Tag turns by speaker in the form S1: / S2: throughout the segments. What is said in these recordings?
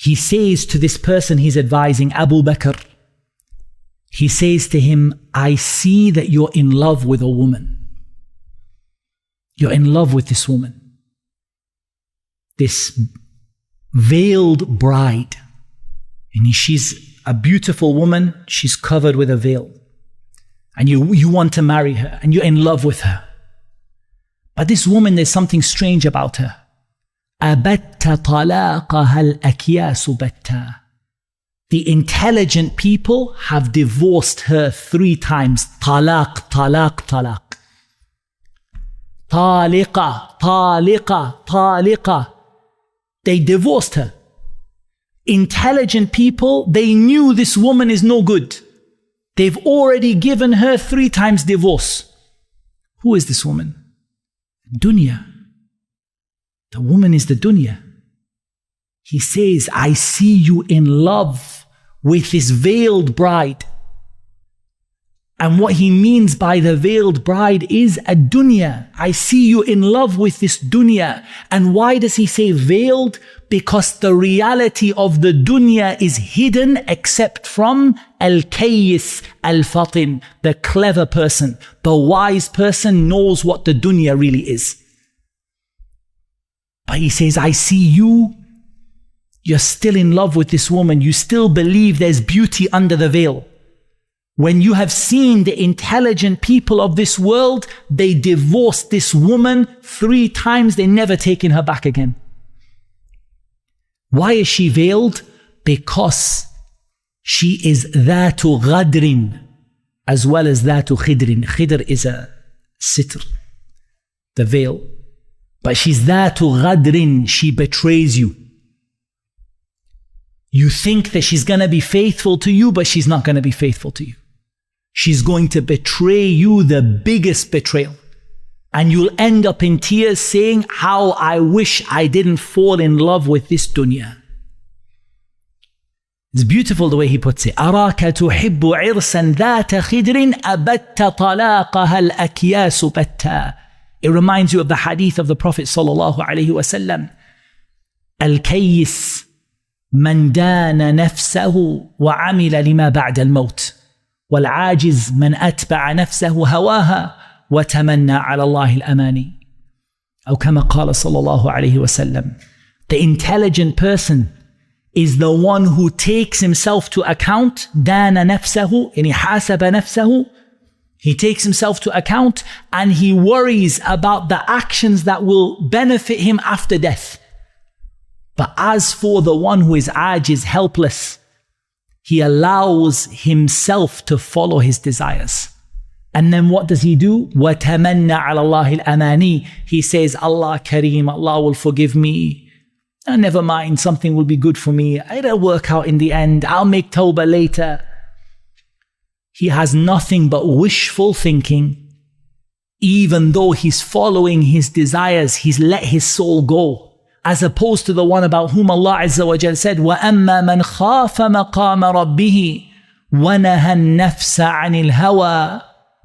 S1: he says to this person he's advising, Abu Bakr, he says to him, I see that you're in love with a woman. You're in love with this woman. This veiled bride. And she's a beautiful woman. She's covered with a veil. And you want to marry her. And you're in love with her. But this woman, there's something strange about her. أَبَتَّ طَلَاقَهَا الْأَكْيَاسُ بَتَّا. The intelligent people have divorced her 3 times. Talaq, talaq, talaq. Taliqa, taliqa, taliqa. They divorced her. Intelligent people, they knew this woman is no good. They've already given her 3 times divorce. Who is this woman? Dunya. The woman is the dunya. He says, I see you in love with this veiled bride. And what he means by the veiled bride is a dunya. I see you in love with this dunya. And why does he say veiled? Because the reality of the dunya is hidden except from al-kayyis al-fatin, the clever person. The wise person knows what the dunya really is. But he says, I see you're still in love with this woman. You still believe there's beauty under the veil. When you have seen the intelligent people of this world, they divorced this woman 3 times. They never taken her back again. Why is she veiled? Because she is dhatu ghadrin as well as dhatu khidrin. Khidr is a sitr, the veil. But she's dhatu ghadrin. She betrays you. You think that she's going to be faithful to you, but she's not going to be faithful to you. She's going to betray you, the biggest betrayal. And you'll end up in tears saying, how I wish I didn't fall in love with this dunya. It's beautiful the way he puts it. أَرَاكَ تُحِبُّ عِرْسًا ذَاتَ خِدْرٍ أَبَتَّ طَلَاقَهَا الْأَكْيَاسُ بَتَّا. It reminds you of the hadith of the Prophet sallallahu alaihi wasallam. Al-kayyis man dana nafsahu wa amila lima ba'da al-maut. Wal-ajiz man atba'a nafsahu hawaha wa tamanna ala Allah al-amani. Or kama qala sallallahu alaihi wasallam. The intelligent person is the one who takes himself to account. Dana nafsahu, yani hasaba nafsahu. He takes himself to account and he worries about the actions that will benefit him after death. But as for the one who is ajiz, helpless, he allows himself to follow his desires. And then what does he do? وَتَمَنَّ عَلَى اللَّهِ الْأَمَانِي. He says, Allah Kareem, Allah will forgive me. Never mind, something will be good for me. It'll work out in the end. I'll make tawbah later. He has nothing but wishful thinking. Even though he's following his desires, he's let his soul go. As opposed to the one about whom Allah Azza wa Jal said, وَأَمَّا مَنْ خَافَ مَقَامَ رَبِّهِ وَنَهَى النَّفْسَ عَنِ الْهَوَى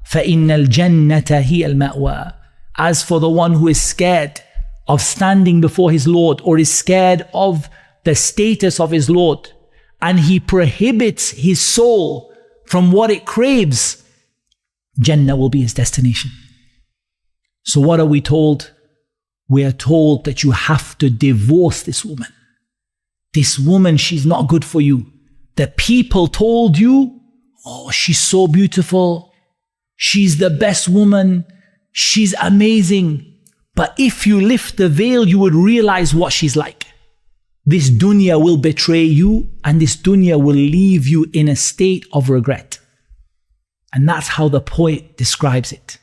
S1: فَإِنَّ الْجَنَّةَ هِيَ الْمَأْوَى. As for the one who is scared of standing before his Lord, or is scared of the status of his Lord, and he prohibits his soul from what it craves, Jannah will be his destination. So what are we told? We are told that you have to divorce this woman. This woman, she's not good for you. The people told you, oh, she's so beautiful. She's the best woman. She's amazing. But if you lift the veil, you would realize what she's like. This dunya will betray you, and this dunya will leave you in a state of regret. And that's how the poet describes it.